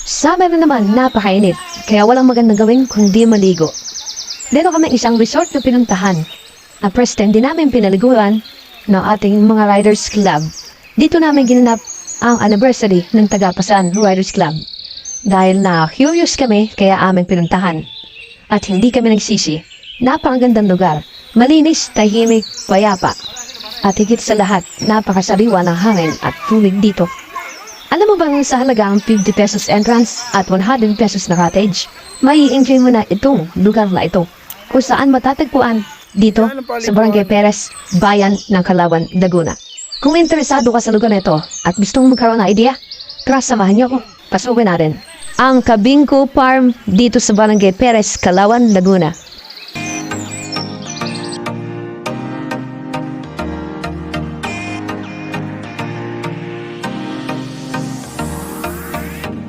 Summer na naman, napakainit, kaya walang magandang gawin kundi maligo. Dito kami isang resort na pinuntahan. Ang first time din namin pinaliguan ng ating mga Riders Club. Dito namin ginanap ang anniversary ng Tagapasan Riders Club. Dahil na curious kami, kaya aming pinuntahan. At hindi kami nagsisi. Napakagandang lugar. Malinis, tahimik, payapa. At higit sa lahat, napakasariwa ng hangin at tubig dito. Alam mo bang sa halagang 50 pesos entrance at 100 pesos na cottage, may enjoy mo na itong lugar na ito. Kung saan matatagpuan dito sa Barangay Perez, Bayan ng Calauan, Laguna. Kung interesado ka sa lugar na ito at gustong magkaroon ng idea, tara samahan niyo ako. Pasukin natin ang Kabingko Farm dito sa Barangay Perez, Calauan, Laguna.